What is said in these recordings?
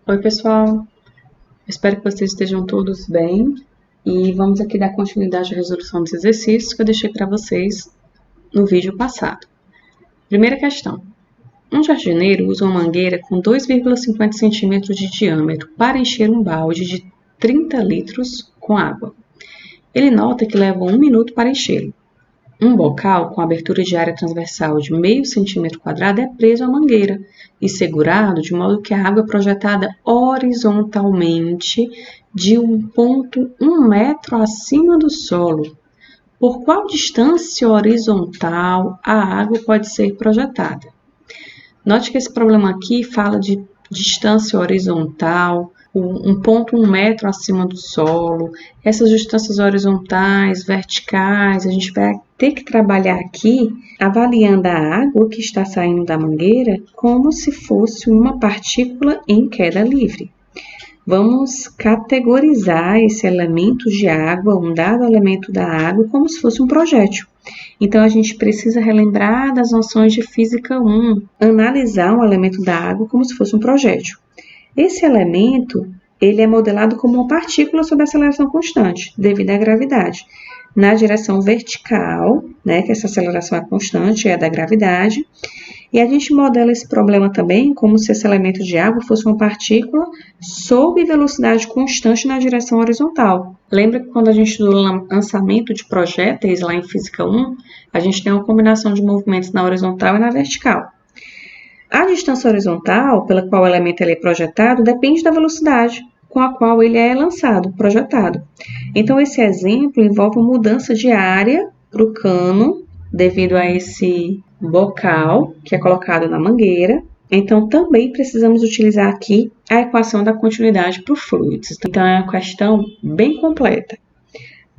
Oi, pessoal. Espero que vocês estejam todos bem e vamos aqui dar continuidade à resolução dos exercícios que eu deixei para vocês no vídeo passado. Primeira questão. Um jardineiro usa uma mangueira com 2,50 centímetros de diâmetro para encher um balde de 30 litros com água. Ele nota que leva 1 minuto para enchê-lo. Um bocal com abertura de área transversal de meio centímetro quadrado é preso à mangueira e segurado de modo que a água é projetada horizontalmente de um ponto 1 metro acima do solo. Por qual distância horizontal a água pode ser projetada? Note que esse problema aqui fala de distância horizontal, um ponto 1 metro acima do solo. Essas distâncias horizontais, verticais, a gente vai ter que trabalhar aqui avaliando a água que está saindo da mangueira como se fosse uma partícula em queda livre. Vamos categorizar esse elemento de água, um dado elemento da água, como se fosse um projétil. Então, a gente precisa relembrar das noções de Física 1, analisar um elemento da água como se fosse um projétil. Esse elemento, ele é modelado como uma partícula sob aceleração constante, devido à gravidade. Na direção vertical, né, que essa aceleração é constante, é da gravidade, e a gente modela esse problema também como se esse elemento de água fosse uma partícula sob velocidade constante na direção horizontal. Lembra que quando a gente estuda o lançamento de projéteis lá em Física 1, a gente tem uma combinação de movimentos na horizontal e na vertical. A distância horizontal pela qual o elemento é projetado depende da velocidade com a qual ele é lançado, projetado. Então, esse exemplo envolve uma mudança de área para o cano devido a esse bocal que é colocado na mangueira. Então, também precisamos utilizar aqui a equação da continuidade para o fluido. Então, é uma questão bem completa.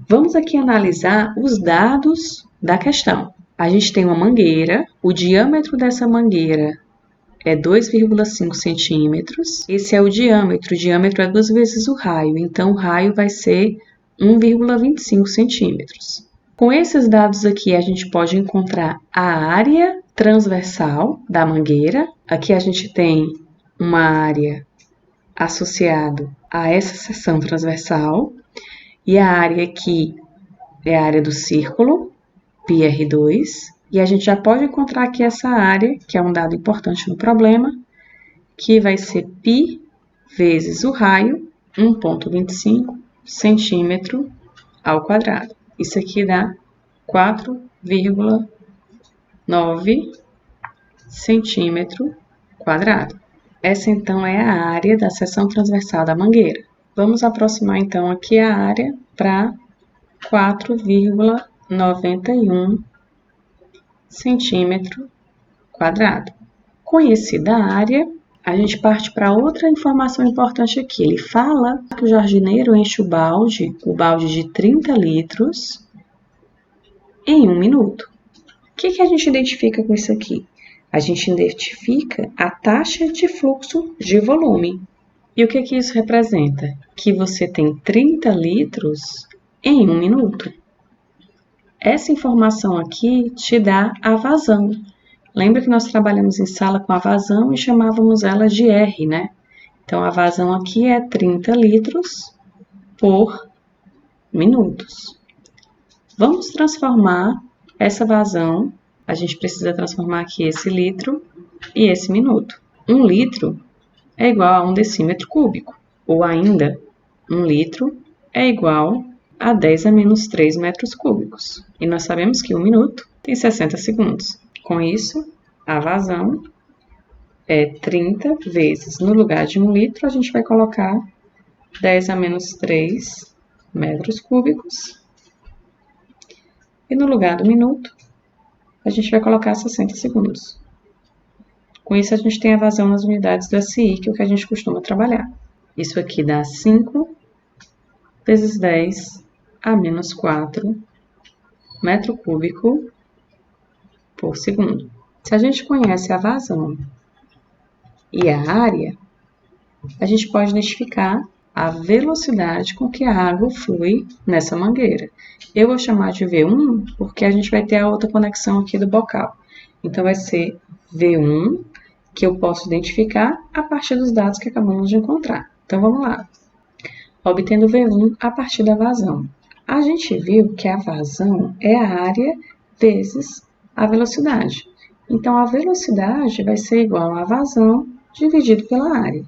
Vamos aqui analisar os dados da questão. A gente tem uma mangueira, o diâmetro dessa mangueira é 2,5 centímetros. Esse é o diâmetro é 2 vezes o raio, então o raio vai ser 1,25 centímetros. Com esses dados aqui, a gente pode encontrar a área transversal da mangueira. Aqui a gente tem uma área associada a essa seção transversal, e a área aqui é a área do círculo, πr2, e a gente já pode encontrar aqui essa área, que é um dado importante no problema, que vai ser π vezes o raio, 1,25 centímetro ao quadrado. Isso aqui dá 4,9 centímetro quadrado. Essa, então, é a área da seção transversal da mangueira. Vamos aproximar, então, aqui a área para 4,91 centímetro quadrado. Conhecida a área, a gente parte para outra informação importante aqui. Ele fala que o jardineiro enche o balde de 30 litros em 1 minuto. O que a gente identifica com isso aqui? A gente identifica a taxa de fluxo de volume. E o que isso representa? Que você tem 30 litros em 1 minuto. Essa informação aqui te dá a vazão. Lembra que nós trabalhamos em sala com a vazão e chamávamos ela de R, né? Então, a vazão aqui é 30 litros por minutos. Vamos transformar essa vazão. A gente precisa transformar aqui esse litro e esse minuto. 1 litro é igual a 1 decímetro cúbico. Ou ainda, 1 litro é igual a 10 a menos 3 metros cúbicos. E nós sabemos que 1 minuto tem 60 segundos. Com isso, a vazão é 30 vezes, no lugar de 1 litro, a gente vai colocar 10 a menos 3 metros cúbicos. E no lugar do minuto, a gente vai colocar 60 segundos. Com isso, a gente tem a vazão nas unidades do SI, que é o que a gente costuma trabalhar. Isso aqui dá 5 vezes 10 a menos 4 metro cúbico por segundo. Se a gente conhece a vazão e a área, a gente pode identificar a velocidade com que a água flui nessa mangueira. Eu vou chamar de V1 porque a gente vai ter a outra conexão aqui do bocal. Então, vai ser V1 que eu posso identificar a partir dos dados que acabamos de encontrar. Então, vamos lá. Obtendo V1 a partir da vazão. A gente viu que a vazão é a área vezes a velocidade. Então, a velocidade vai ser igual à vazão dividido pela área.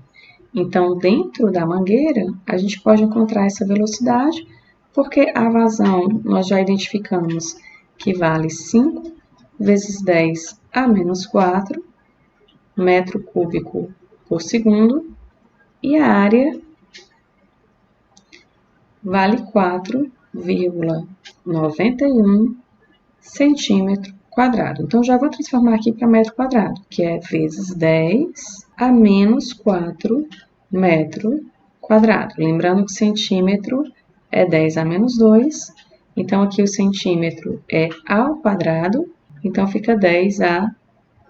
Então, dentro da mangueira, a gente pode encontrar essa velocidade, porque a vazão nós já identificamos que vale 5 vezes 10 a menos 4 metro cúbico por segundo, e a área vale 4,91 centímetro quadrado. Então, já vou transformar aqui para metro quadrado, que é vezes 10 a menos 4 metro quadrado. Lembrando que centímetro é 10 a menos 2, então aqui o centímetro é ao quadrado, então fica 10 a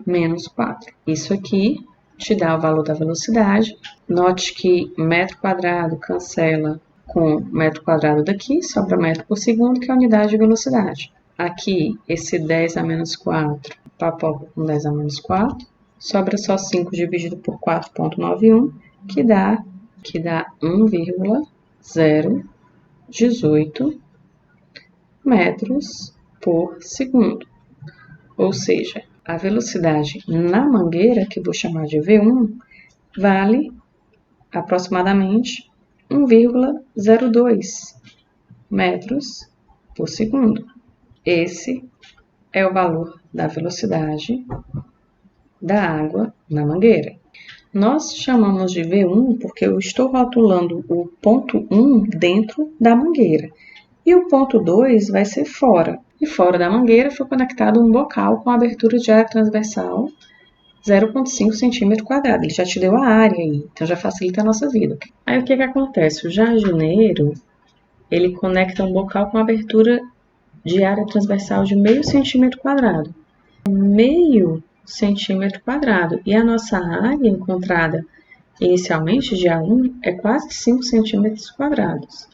menos 4. Isso aqui te dá o valor da velocidade. Note que metro quadrado cancela com metro quadrado daqui, sobra metro por segundo, que é a unidade de velocidade. Aqui, esse 10 a menos 4, papoca com 10 a menos 4, sobra só 5 dividido por 4,91, que dá 1,018 metros por segundo. Ou seja, a velocidade na mangueira, que vou chamar de V1, vale aproximadamente 1,02 metros por segundo. Esse é o valor da velocidade da água na mangueira. Nós chamamos de V1 porque eu estou rotulando o ponto 1 dentro da mangueira. E o ponto 2 vai ser fora. E fora da mangueira foi conectado um bocal com abertura de área transversal 0,5 centímetro quadrado. Ele já te deu a área aí, então já facilita a nossa vida. Aí o que acontece? O jardineiro, ele conecta um bocal com abertura de área transversal de meio centímetro quadrado. Meio centímetro quadrado. E a nossa área encontrada inicialmente de A1 é quase 5 centímetros quadrados.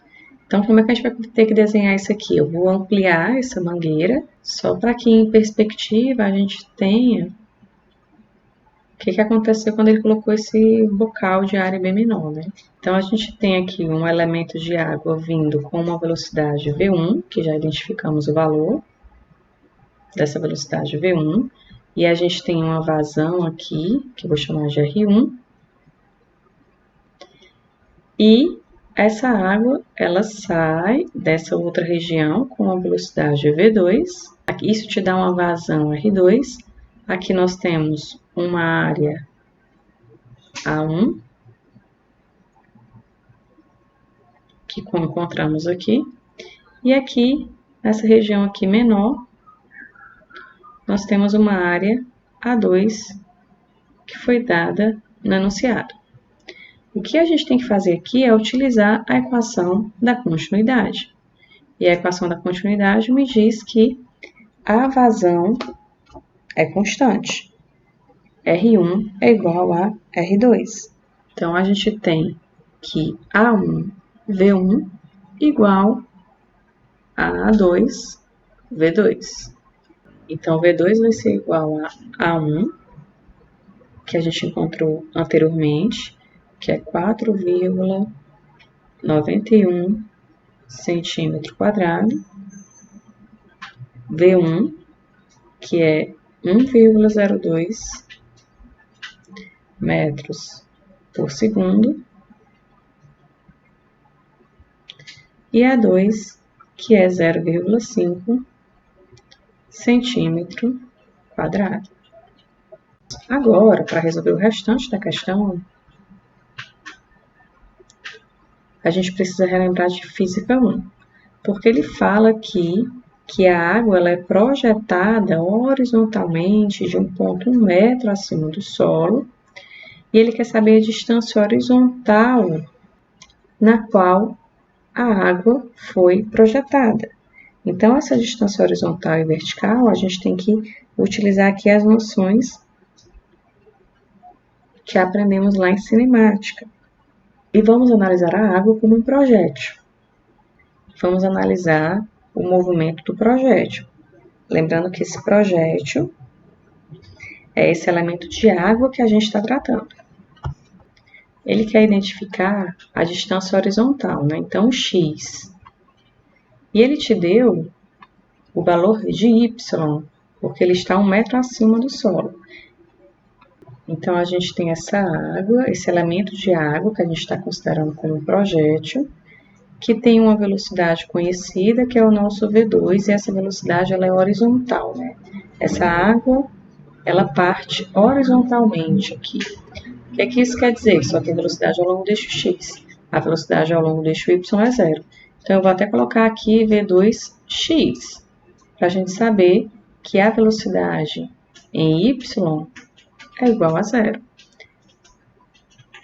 Então, como é que a gente vai ter que desenhar isso aqui? Eu vou ampliar essa mangueira, só para que em perspectiva a gente tenha o que aconteceu quando ele colocou esse bocal de área bem menor, né? Então, a gente tem aqui um elemento de água vindo com uma velocidade V1, que já identificamos o valor dessa velocidade V1, e a gente tem uma vazão aqui, que eu vou chamar de R1, e essa água, ela sai dessa outra região com a velocidade V2. Isso te dá uma vazão R2. Aqui nós temos uma área A1, que encontramos aqui. E aqui, nessa região aqui menor, nós temos uma área A2, que foi dada no enunciado. O que a gente tem que fazer aqui é utilizar a equação da continuidade. E a equação da continuidade me diz que a vazão é constante. R1 é igual a R2. Então, a gente tem que A1 V1 igual a A2 V2. Então, V2 vai ser igual a A1, que a gente encontrou anteriormente, que é 4,91 centímetro quadrado, V1, que é 1,02 metros por segundo, e A2, que é 0,5 centímetro quadrado. Agora, para resolver o restante da questão, a gente precisa relembrar de Física 1, porque ele fala aqui que a água ela é projetada horizontalmente de um ponto 1 metro acima do solo, e ele quer saber a distância horizontal na qual a água foi projetada. Então, essa distância horizontal e vertical, a gente tem que utilizar aqui as noções que aprendemos lá em cinemática. E vamos analisar a água como um projétil. Vamos analisar o movimento do projétil. Lembrando que esse projétil é esse elemento de água que a gente está tratando. Ele quer identificar a distância horizontal, né? Então, x. E ele te deu o valor de y, porque ele está 1 metro acima do solo. Então, a gente tem essa água, esse elemento de água que a gente está considerando como um projétil, que tem uma velocidade conhecida, que é o nosso V2, e essa velocidade ela é horizontal, né? Essa água, ela parte horizontalmente aqui. O que é que isso quer dizer? Só tem velocidade ao longo do eixo x. A velocidade ao longo do eixo y é 0. Então, eu vou até colocar aqui V2x, para a gente saber que a velocidade em y é igual a 0.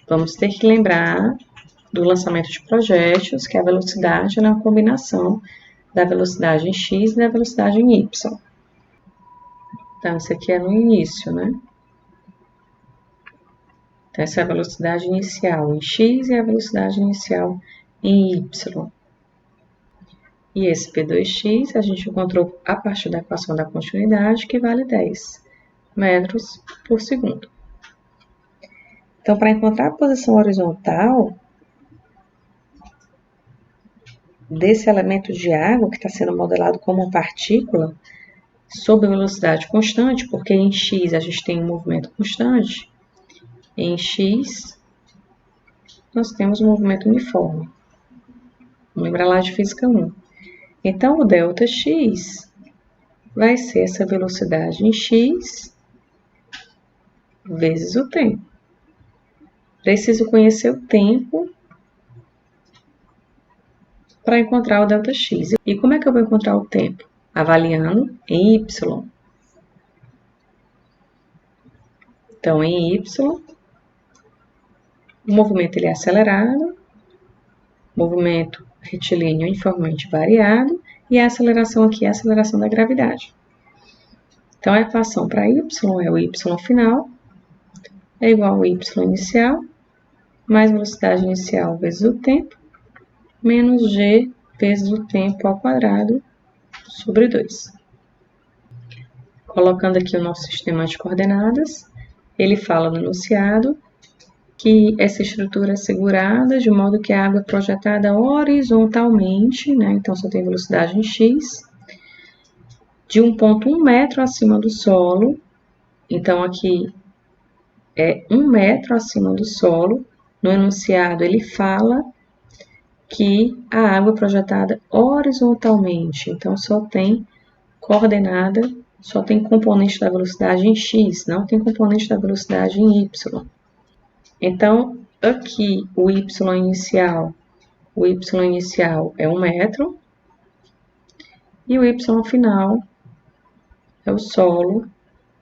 Vamos ter que lembrar do lançamento de projéteis, que a velocidade é uma combinação da velocidade em x e da velocidade em y. Então, isso aqui é no início, né? Então, essa é a velocidade inicial em x e a velocidade inicial em y. E esse P2x a gente encontrou a partir da equação da continuidade, que vale 10 metros por segundo. Então, para encontrar a posição horizontal desse elemento de água, que está sendo modelado como uma partícula, sob velocidade constante, porque em x a gente tem um movimento constante, em x nós temos um movimento uniforme. Vamos lembrar lá de física 1. Então, o ΔX vai ser essa velocidade em x vezes o tempo. Preciso conhecer o tempo para encontrar o ΔX. E como é que eu vou encontrar o tempo? Avaliando em y. Então, em y, o movimento ele é acelerado, movimento retilíneo uniformemente variado, e a aceleração aqui é a aceleração da gravidade. Então, a equação para y é o y final, é igual ao y inicial, mais velocidade inicial vezes o tempo, menos g vezes o tempo ao quadrado sobre 2. Colocando aqui o nosso sistema de coordenadas, ele fala no enunciado que essa estrutura é segurada de modo que a água é projetada horizontalmente, né? Então, só tem velocidade em x, de um ponto 1 metro acima do solo. Então, aqui é 1 metro acima do solo. No enunciado, ele fala que a água é projetada horizontalmente. Então, só tem coordenada, só tem componente da velocidade em x, não tem componente da velocidade em y. Então, aqui o y inicial é 1 metro, e o y final é o solo,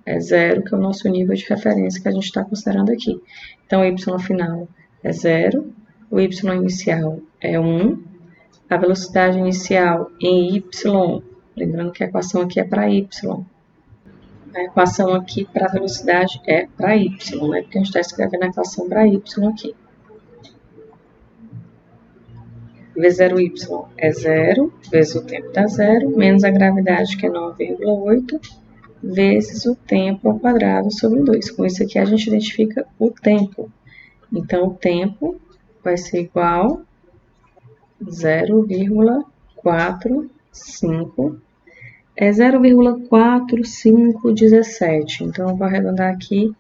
é 0, que é o nosso nível de referência que a gente está considerando aqui. Então, o y final é 0, o y inicial é 1, a velocidade inicial em y, lembrando que a equação aqui é para y, a equação aqui para a velocidade é para y, né? Porque a gente está escrevendo a equação para y aqui. V0y é 0, vezes o tempo dá 0, menos a gravidade, que é 9,8, vezes o tempo ao quadrado sobre 2. Com isso aqui a gente identifica o tempo. Então, o tempo vai ser igual a 0,45. É 0,4517. Então, eu vou arredondar aqui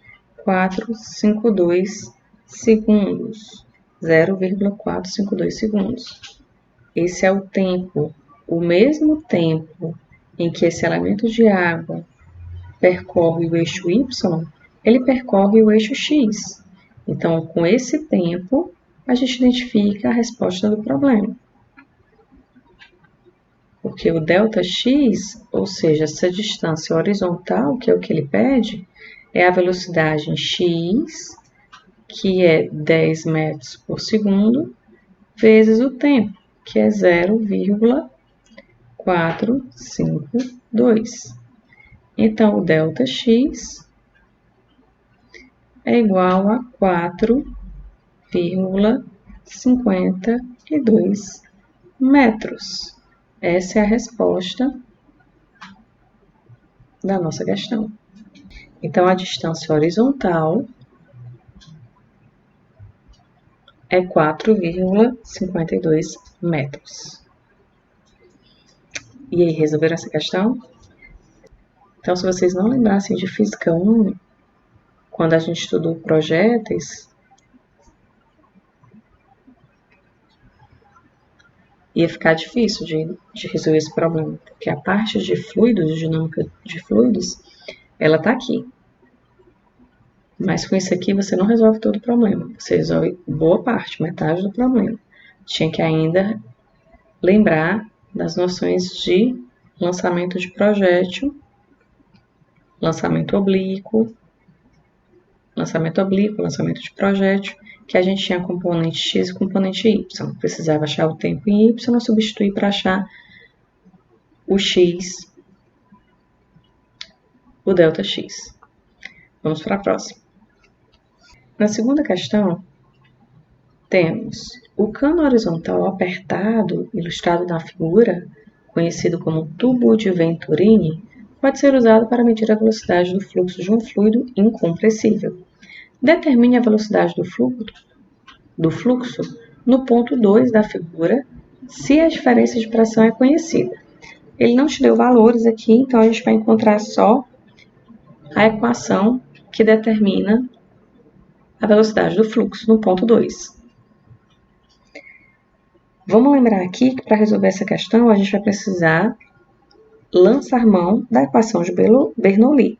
452 segundos. 0,452 segundos. Esse é o tempo, o mesmo tempo em que esse elemento de água percorre o eixo Y, ele percorre o eixo X. Então, com esse tempo, a gente identifica a resposta do problema. Porque o ΔX, ou seja, essa distância horizontal, que é o que ele pede, é a velocidade em x, que é 10 metros por segundo, vezes o tempo, que é 0,452. Então, o ΔX é igual a 4,52 metros. Essa é a resposta da nossa questão. Então, a distância horizontal é 4,52 metros. E aí, resolveram essa questão? Então, se vocês não lembrassem de Física 1, quando a gente estudou projéteis, ia ficar difícil de resolver esse problema, porque a parte de fluidos, dinâmica de fluidos, ela está aqui. Mas com isso aqui você não resolve todo o problema, você resolve boa parte, metade do problema. Tinha que ainda lembrar das noções de lançamento de projétil, lançamento oblíquo, lançamento de projétil, que a gente tinha componente x e componente y. Precisava achar o tempo em y e substituir para achar o x, o ΔX. Vamos para a próxima. Na segunda questão, temos o cano horizontal apertado, ilustrado na figura, conhecido como tubo de Venturini, pode ser usado para medir a velocidade do fluxo de um fluido incompressível. Determine a velocidade do fluxo no ponto 2 da figura, se a diferença de pressão é conhecida. Ele não te deu valores aqui, então a gente vai encontrar só a equação que determina a velocidade do fluxo no ponto 2. Vamos lembrar aqui que para resolver essa questão a gente vai precisar lançar mão da equação de Bernoulli.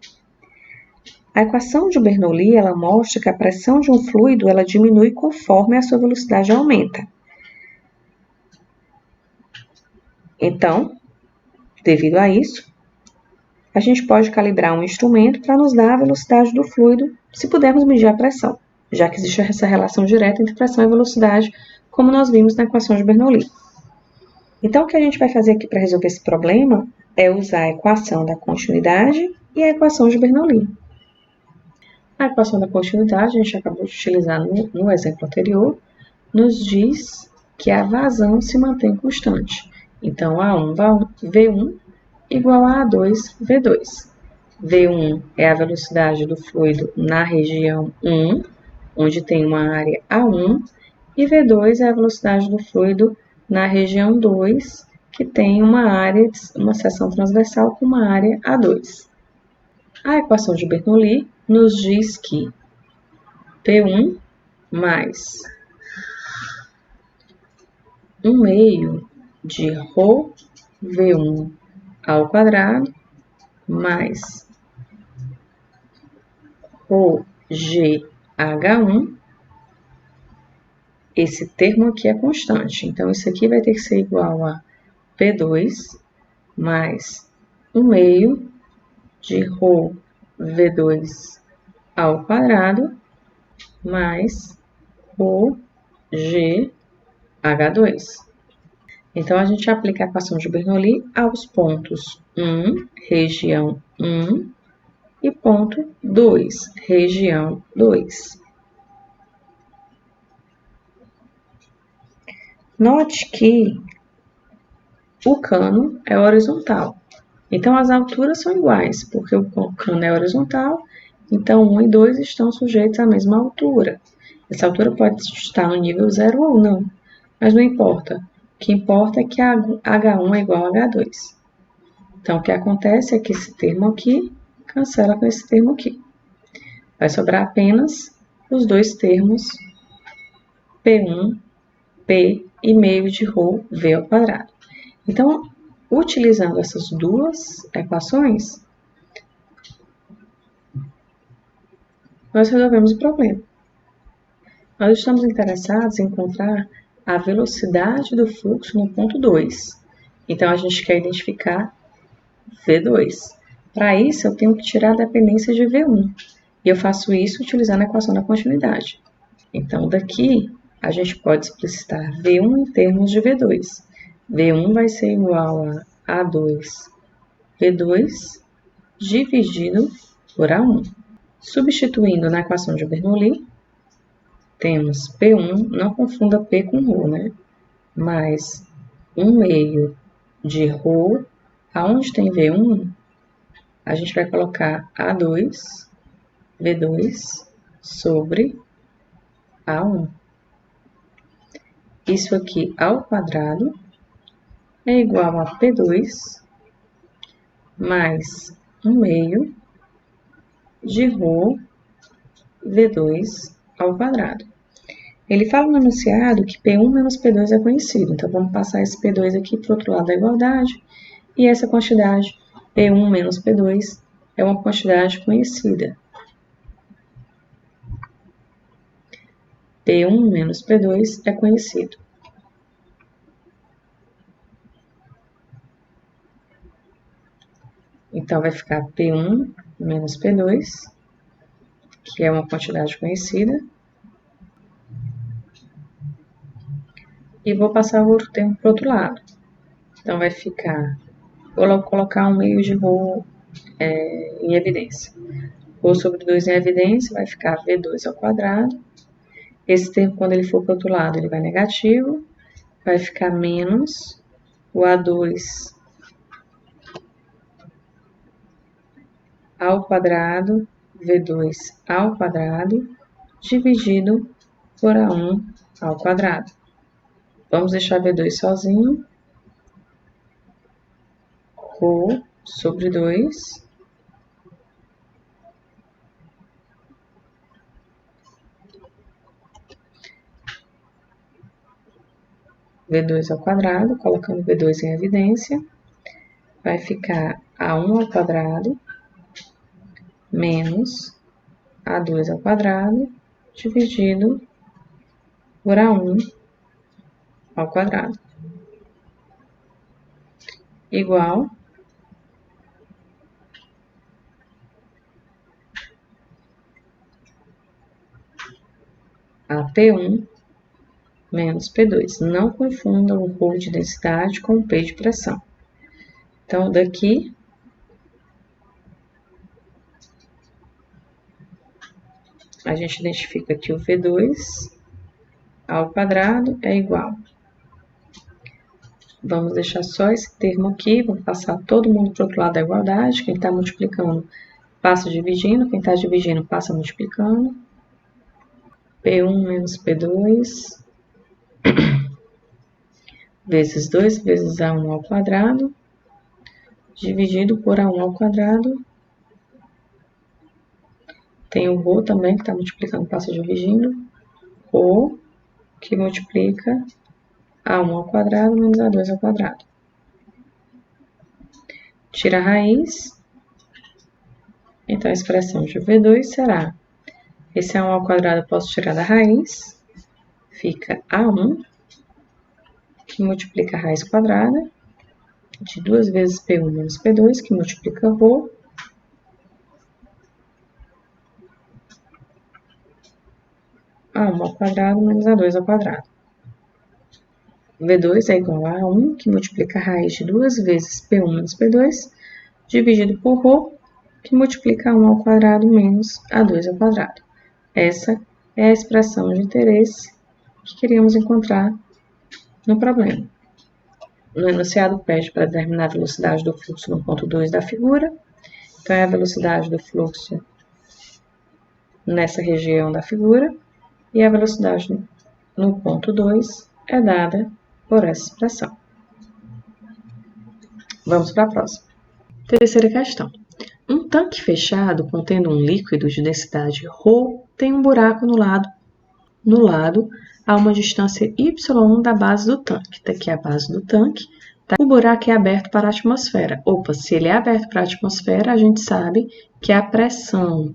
A equação de Bernoulli ela mostra que a pressão de um fluido ela diminui conforme a sua velocidade aumenta. Então, devido a isso, a gente pode calibrar um instrumento para nos dar a velocidade do fluido, se pudermos medir a pressão, já que existe essa relação direta entre pressão e velocidade, como nós vimos na equação de Bernoulli. Então, o que a gente vai fazer aqui para resolver esse problema é usar a equação da continuidade e a equação de Bernoulli. A equação da continuidade, a gente acabou de utilizar no exemplo anterior, nos diz que a vazão se mantém constante. Então, V1 igual a A2 V2. V1 é a velocidade do fluido na região 1, onde tem uma área A1, e V2 é a velocidade do fluido na região 2, que tem uma seção transversal com uma área A2. A equação de Bernoulli nos diz que P1 mais 1 meio de ρ V1 ao quadrado mais ρ GH1, esse termo aqui é constante, então isso aqui vai ter que ser igual a P2 mais 1 meio de ρ V2 ao quadrado mais ρ GH2. Então, a gente aplica a equação de Bernoulli aos pontos 1, região 1, e ponto 2, região 2. Note que o cano é horizontal. Então, as alturas são iguais, porque o cano é horizontal, então 1 e 2 estão sujeitos à mesma altura. Essa altura pode estar no nível 0 ou não, mas não importa. O que importa é que a H1 é igual a H2. Então, o que acontece é que esse termo aqui cancela com esse termo aqui. Vai sobrar apenas os dois termos P1, P e meio de ρ V ao quadrado. Então, utilizando essas duas equações, nós resolvemos o problema. Nós estamos interessados em encontrar a velocidade do fluxo no ponto 2. Então, a gente quer identificar V2. Para isso, eu tenho que tirar a dependência de V1. E eu faço isso utilizando a equação da continuidade. Então, daqui, a gente pode explicitar V1 em termos de V2. V1 vai ser igual a A2 V2 dividido por A1. Substituindo na equação de Bernoulli, temos P1, não confunda P com ρ, né? Mais 1 meio de ρ, aonde tem V1, a gente vai colocar A2 V2 sobre A1. Isso aqui ao quadrado é igual a P2 mais 1/2 de ρ V2 ao quadrado. Ele fala no enunciado que P1 menos P2 é conhecido, então vamos passar esse P2 aqui para o outro lado da igualdade, e essa quantidade, P1 menos P2, é uma quantidade conhecida. P1 menos P2 é conhecido. Então, vai ficar P1 menos P2, que é uma quantidade conhecida. E vou passar o outro termo para o outro lado. Então, vai ficar... Vou colocar 1/2 de ρ em evidência. Ρ sobre 2 em evidência vai ficar V2 ao quadrado. Esse termo, quando ele for para o outro lado, ele vai negativo. Vai ficar menos o A2 ao quadrado, V2 ao quadrado, dividido por A1 ao quadrado. Vamos deixar V2 sozinho. Ρ sobre 2. V2 ao quadrado, colocando V2 em evidência, vai ficar A1 ao quadrado menos A2 ao quadrado dividido por A1 ao quadrado. Igual a P1 menos P2. Não confundam o ρ de densidade com o P de pressão. Então, daqui, a gente identifica que o V2 ao quadrado é igual. Vamos deixar só esse termo aqui, vamos passar todo mundo para o outro lado da igualdade. Quem está multiplicando, passa dividindo. Quem está dividindo, passa multiplicando. P1 menos P2 vezes 2 vezes A1 ao quadrado, dividido por A1 ao quadrado. Tem o ρ também, que está multiplicando, passa dividindo. ρ, que multiplica A1 ao quadrado menos A2 ao quadrado. Tira a raiz. Então, a expressão de V2 será... Esse A1 ao quadrado eu posso tirar da raiz. Fica A1, que multiplica a raiz quadrada, de 2 vezes P1 menos P2, que multiplica ρ, A1 ao quadrado menos A2 ao quadrado. V2 é igual a A1, que multiplica a raiz de 2 vezes P1 menos P2, dividido por ρ, que multiplica A1 ao quadrado menos A2 ao quadrado. Essa é a expressão de interesse que queríamos encontrar no problema. No enunciado pede para determinar a velocidade do fluxo no ponto 2 da figura. Então, é a velocidade do fluxo nessa região da figura. E a velocidade no ponto 2 é dada por essa expressão. Vamos para a próxima. Terceira questão. Um tanque fechado contendo um líquido de densidade ρ tem um buraco no lado a uma distância y1 da base do tanque. Está aqui a base do tanque. O buraco é aberto para a atmosfera. Opa, se ele é aberto para a atmosfera, a gente sabe que a pressão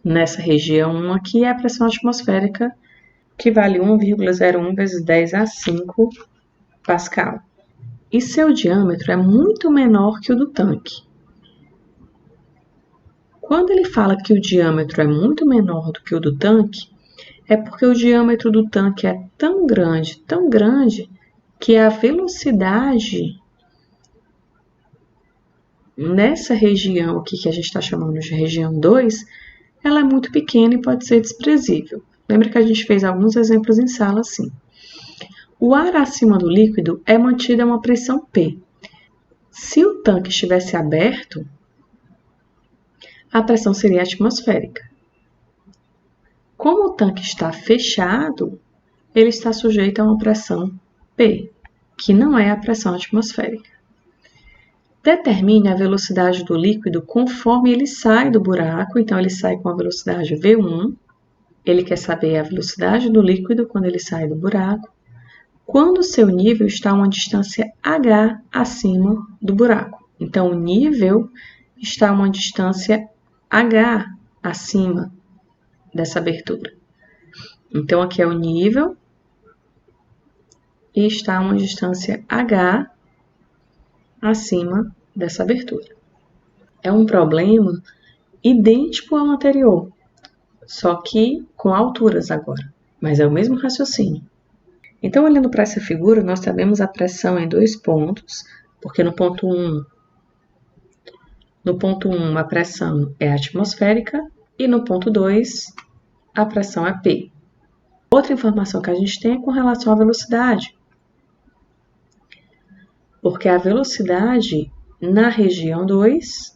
nessa região 1 aqui é a pressão atmosférica, que vale 1,01 vezes 10 a 5 Pascal. E seu diâmetro é muito menor que o do tanque. Quando ele fala que o diâmetro é muito menor do que o do tanque, é porque o diâmetro do tanque é tão grande, que a velocidade nessa região aqui, que a gente está chamando de região 2, ela é muito pequena e pode ser desprezível. Lembra que a gente fez alguns exemplos em sala assim. O ar acima do líquido é mantido a uma pressão P. Se o tanque estivesse aberto, a pressão seria atmosférica. Como o tanque está fechado, ele está sujeito a uma pressão P, que não é a pressão atmosférica. Determine a velocidade do líquido conforme ele sai do buraco, então ele sai com a velocidade V1, ele quer saber a velocidade do líquido quando ele sai do buraco, quando o seu nível está a uma distância h acima do buraco. Então, o nível está a uma distância h acima dessa abertura. Então, aqui é o nível e está a uma distância h acima dessa abertura. É um problema idêntico ao anterior, só que com alturas agora, mas é o mesmo raciocínio. Então, olhando para essa figura, nós sabemos a pressão em 2 pontos, porque no ponto 1 a pressão é atmosférica e no ponto 2 a pressão é P. Outra informação que a gente tem é com relação à velocidade, porque a velocidade na região 2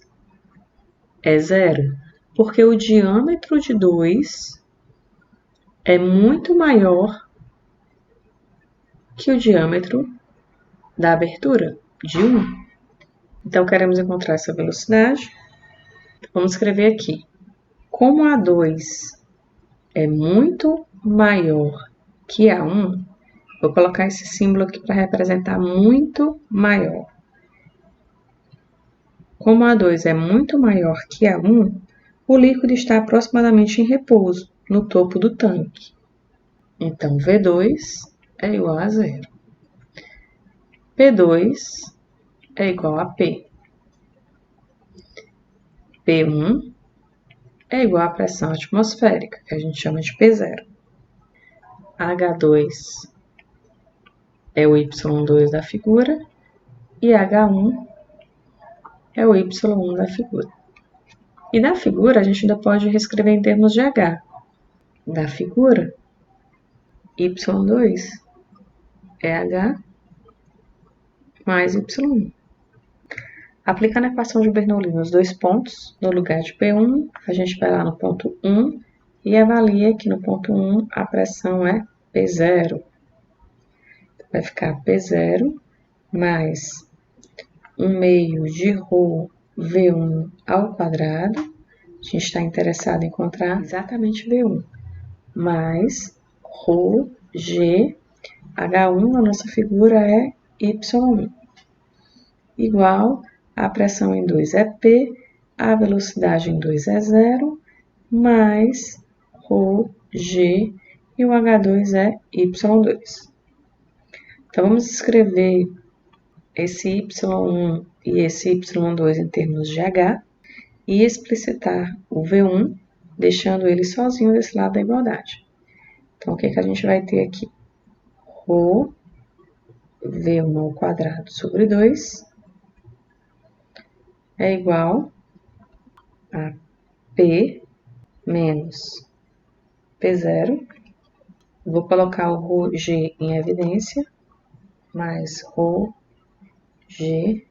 é 0, porque o diâmetro de 2 é muito maior que o diâmetro da abertura de 1. Então, queremos encontrar essa velocidade. Vamos escrever aqui. Como a 2 é muito maior que a 1, vou colocar esse símbolo aqui para representar muito maior. Como a 2 é muito maior que a 1, o líquido está aproximadamente em repouso, no topo do tanque. Então, V2 é igual a 0. P2 é igual a P. P1 é igual à pressão atmosférica, que a gente chama de P0. H2 é o Y2 da figura e H1 é o Y1 da figura. E da figura a gente ainda pode reescrever em termos de H. Da figura, Y2 é H mais Y1. Aplicando a equação de Bernoulli nos 2 pontos, no lugar de P1, a gente vai lá no ponto 1 e avalia que no ponto 1 a pressão é P0. Vai ficar P0 mais 1 meio de ρ V1 ao quadrado. A gente está interessado em encontrar exatamente V1. Mais ρ G, H1 na nossa figura é Y1. Igual a pressão em 2 é P, a velocidade em 2 é 0, mais ρ G e o H2 é Y2. Então, vamos escrever esse Y1 e esse Y2 em termos de H e explicitar o V1, deixando ele sozinho desse lado da igualdade. Então, o que a gente vai ter aqui? Rho V1 ao quadrado sobre 2 é igual a P menos P0. Vou colocar o ρ G em evidência, mais ρ G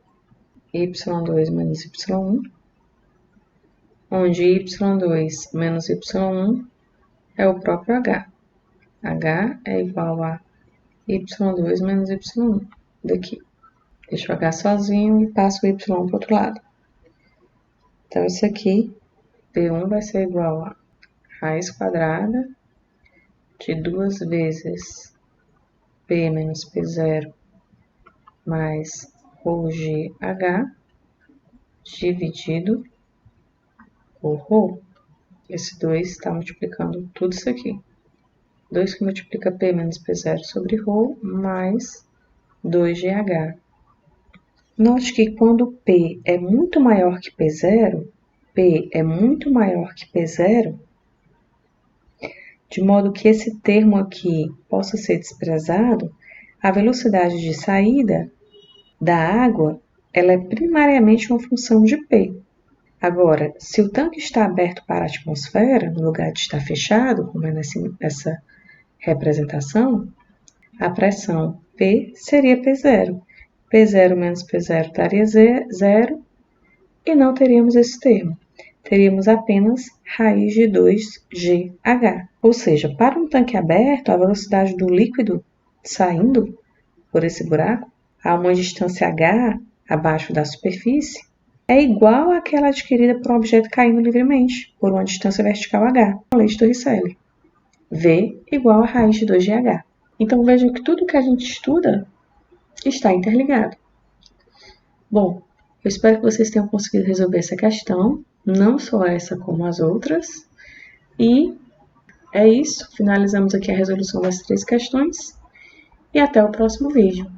Y2 menos Y1, onde Y2 menos Y1 é o próprio H. H é igual a Y2 menos Y1 daqui. Deixo o H sozinho e passo o Y para o outro lado. Então, isso aqui, P1 vai ser igual a raiz quadrada de 2 vezes P menos P0 mais ρGH dividido por ρ. Esse 2 está multiplicando tudo isso aqui. 2 que multiplica P menos P0 sobre ρ mais 2GH. Note que quando P é muito maior que P0, P é muito maior que P0, de modo que esse termo aqui possa ser desprezado, a velocidade de saída da água ela é primariamente uma função de P. Agora, se o tanque está aberto para a atmosfera, no lugar de estar fechado, como é nessa representação, a pressão P seria P0. P0 menos P0 daria 0 e não teríamos esse termo. teríamos apenas raiz de 2GH. Ou seja, para um tanque aberto, a velocidade do líquido saindo por esse buraco a uma distância h abaixo da superfície é igual àquela adquirida por um objeto caindo livremente por uma distância vertical h, a lei de Torricelli. V igual a raiz de 2GH. Então vejam que tudo que a gente estuda está interligado. Bom, eu espero que vocês tenham conseguido resolver essa questão, não só essa como as outras. E é isso, finalizamos aqui a resolução das 3 questões e até o próximo vídeo.